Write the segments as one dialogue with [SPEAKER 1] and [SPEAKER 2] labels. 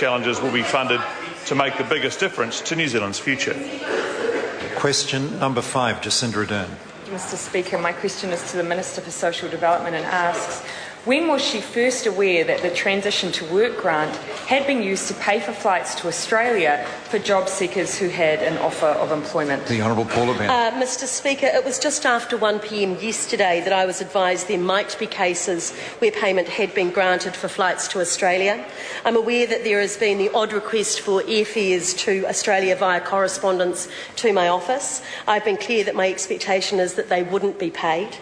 [SPEAKER 1] challenges will be funded to make the biggest difference to New Zealand's future.
[SPEAKER 2] Question number 5, Jacinda Ardern.
[SPEAKER 3] Mr Speaker, my question is to the Minister for Social Development and asks, when was she first aware that the Transition to Work grant had been used to pay for flights to Australia for job seekers who had an offer of employment?
[SPEAKER 2] The Honourable Paula Bennett.
[SPEAKER 4] Mr Speaker, it was just after 1 p.m. yesterday that I was advised there might be cases where payment had been granted for flights to Australia. I'm aware that there has been the odd request for airfares to Australia via correspondence to my office. I've been clear that my expectation is that they wouldn't be paid.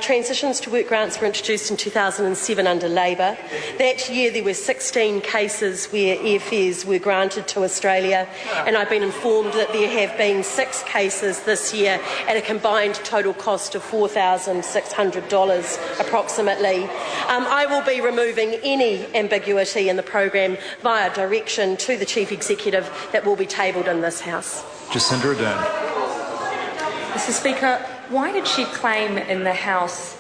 [SPEAKER 4] Transitions to Work grants were introduced in 2007 under Labor. That year there were 16 cases where airfares were granted to Australia, and I've been informed that there have been 6 cases this year at a combined total cost of $4,600 approximately. I will be removing any ambiguity in the program via direction to the Chief Executive that will be tabled in this House.
[SPEAKER 2] Jacinda Ardern.
[SPEAKER 3] Mr Speaker, why did she claim in the House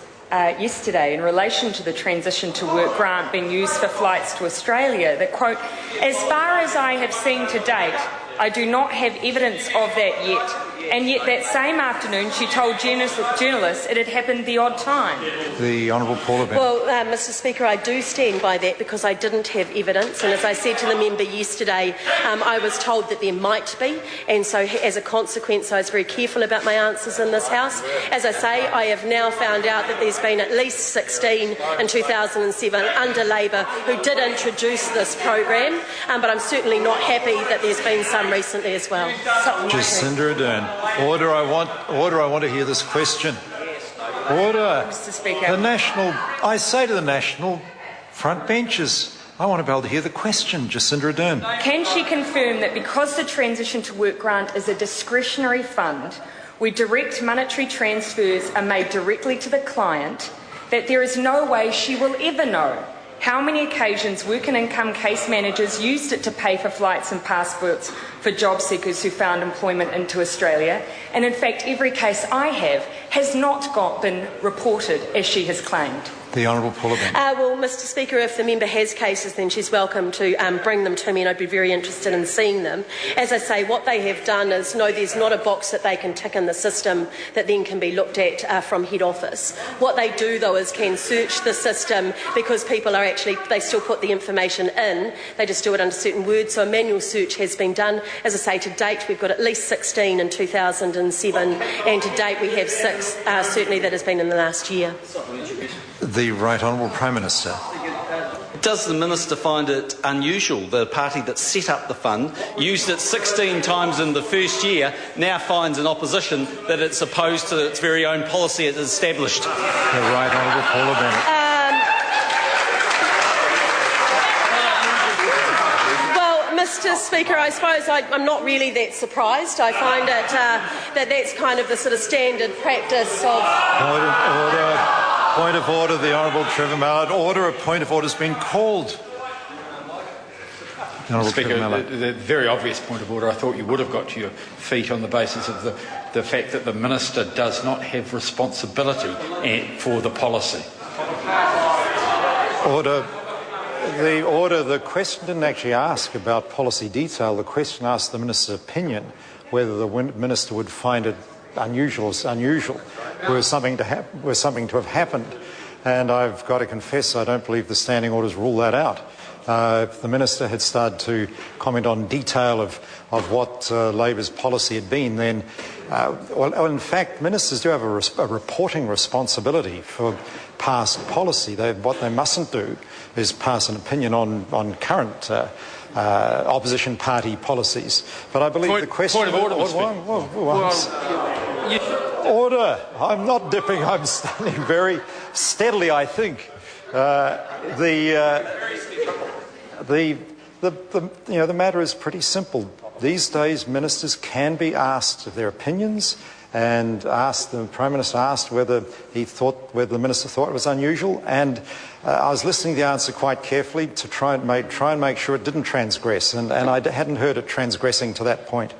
[SPEAKER 3] yesterday in relation to the Transition to Work grant being used for flights to Australia that, quote, as far as I have seen to date, I do not have evidence of that yet. And yet that same afternoon she told journalists it had happened the odd time.
[SPEAKER 2] The Honourable Paula Bennett.
[SPEAKER 4] Well, Mr Speaker, I do stand by that because I didn't have evidence, and as I said to the member yesterday, I was told that there might be, and so as a consequence I was very careful about my answers in this House. As I say, I have now found out that there's been at least 16 in 2007 under Labor who did introduce this program, but I'm certainly not happy that there's been some recently as well.
[SPEAKER 2] Jacinda Ardern. Order, I want to hear this question. Order.
[SPEAKER 3] Mr Speaker.
[SPEAKER 2] I say to the National front benches, I want to be able to hear the question. Jacinda Ardern.
[SPEAKER 3] Can she confirm that because the Transition to Work grant is a discretionary fund where direct monetary transfers are made directly to the client, that there is no way she will ever know how many occasions work and income case managers used it to pay for flights and passports for job seekers who found employment into Australia, and in fact every case I have has not been reported as she has claimed?
[SPEAKER 2] The Honourable Paula Bennett.
[SPEAKER 4] Well, Mr Speaker, if the member has cases, then she's welcome to bring them to me, and I'd be very interested in seeing them. As I say, what they have done is, no, there's not a box that they can tick in the system that then can be looked at from head office. What they do, though, is can search the system because people are actually, they still put the information in, they just do it under certain words, so a manual search has been done. As I say, to date we've got at least 16 in 2007, and to date we have 6, certainly that has been in the last year.
[SPEAKER 2] The Right Honourable Prime Minister.
[SPEAKER 5] Does the Minister find it unusual the party that set up the fund, used it 16 times in the first year, now finds in opposition that it's opposed to its very own policy it established?
[SPEAKER 2] The Right Honourable Paula Bennett.
[SPEAKER 4] Mr Speaker, I suppose I'm not really that surprised. I find it that that's kind of the sort of standard practice of...
[SPEAKER 2] Point of order, the Honourable Trevor Mallard. Order, a point of order has been called.
[SPEAKER 6] Speaker, the very obvious point of order, I thought you would have got to your feet on the basis of the fact that the Minister does not have responsibility for the policy.
[SPEAKER 2] Order. The question didn't actually ask about policy detail. The question asked the Minister's opinion whether the Minister would find it unusual were something to have happened. And I've got to confess, I don't believe the standing orders rule that out. If the Minister had started to comment on detail of what Labor's policy had been, then, in fact, ministers do have a reporting responsibility for past policy. What they mustn't do is pass an opinion on current opposition party policies. But I believe the question...
[SPEAKER 6] Point of order,
[SPEAKER 2] Order. I'm not dipping. I'm standing very steadily, I think. The matter is pretty simple. These days, ministers can be asked their opinions, and the Prime Minister asked whether the Minister thought it was unusual, and I was listening to the answer quite carefully to try and make sure it didn't transgress, and I hadn't heard it transgressing to that point.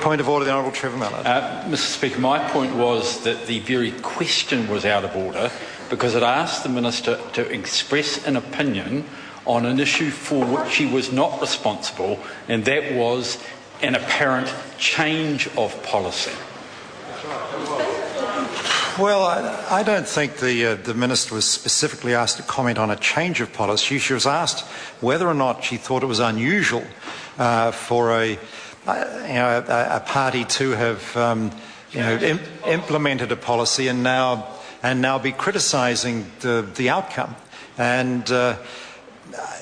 [SPEAKER 2] Point of order, the Honourable Trevor Mallard.
[SPEAKER 6] Mr Speaker, my point was that the very question was out of order because it asked the Minister to express an opinion on an issue for which she was not responsible, and that was an apparent change of policy?
[SPEAKER 2] Well, I don't think the Minister was specifically asked to comment on a change of policy. She was asked whether or not she thought it was unusual for a party to have implemented a policy and now be criticising the outcome. And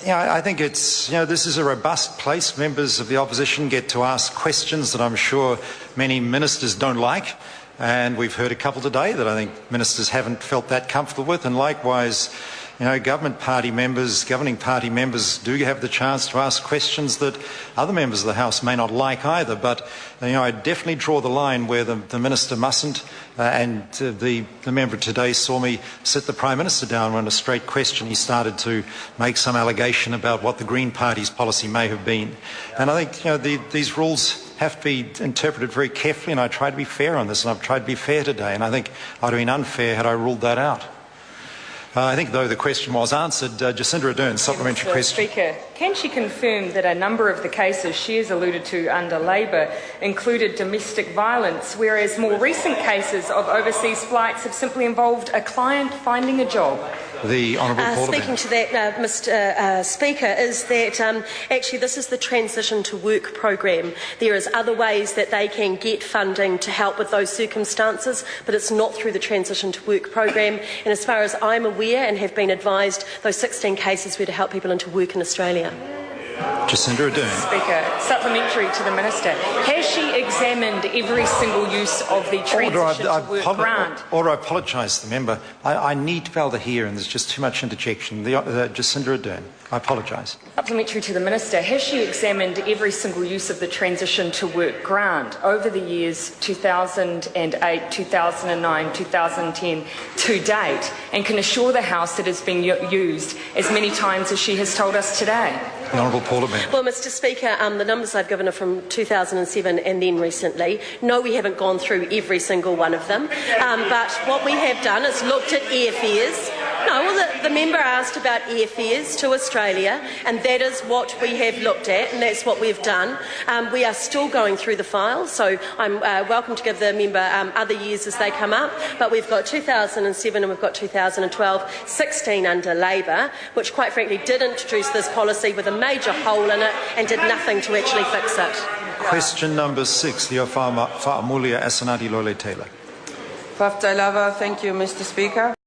[SPEAKER 2] I think it's this is a robust place. Members of the opposition get to ask questions that I'm sure many ministers don't like. And we've heard a couple today that I think ministers haven't felt that comfortable with, and likewise, governing party members do have the chance to ask questions that other members of the House may not like either. But I definitely draw the line where the minister mustn't. And the member today saw me sit the Prime Minister down on a straight question. He started to make some allegation about what the Green Party's policy may have been. And I think these rules have to be interpreted very carefully, and I try to be fair on this, and I've tried to be fair today, and I think I'd have been unfair had I ruled that out. I think, though, the question was answered. Jacinda Ardern, supplementary question.
[SPEAKER 3] Speaker, can she confirm that a number of the cases she has alluded to under Labor included domestic violence, whereas more recent cases of overseas flights have simply involved a client finding a job?
[SPEAKER 2] The Honourable
[SPEAKER 4] Speaking to that, Mr Speaker, is that actually this is the Transition to Work programme. There is other ways that they can get funding to help with those circumstances, but it's not through the Transition to Work programme. And as far as I'm aware and have been advised, those 16 cases were to help people into work in Australia.
[SPEAKER 2] Jacinda Ardern.
[SPEAKER 3] Speaker, supplementary to the Minister. Has she examined every single use of the Transition to Work grant?
[SPEAKER 2] Or I apologise to the member. I need to be able to hear, and there's just too much interjection. Jacinda Ardern. I apologise.
[SPEAKER 3] Supplementary to the Minister. Has she examined every single use of the Transition to Work grant over the years 2008, 2009, 2010 to date, and can assure the House it has been used as many times as she has told us today?
[SPEAKER 2] The Honourable Paula Benn.
[SPEAKER 4] Well, Mr Speaker, the numbers I've given are from 2007 and then recently. No, we haven't gone through every single one of them. But what we have done is looked at airfares. No, well, the member asked about airfares to Australia, and that is what we have looked at, and that's what we've done. We are still going through the file, so I'm welcome to give the member other years as they come up, but we've got 2007 and we've got 2012, 16 under Labor, which quite frankly did introduce this policy with a major hole in it and did nothing to actually fix it.
[SPEAKER 2] Question number 6, Leo Fa'amulia Asanati Lole Taylor.
[SPEAKER 7] Thank you, Mr Speaker.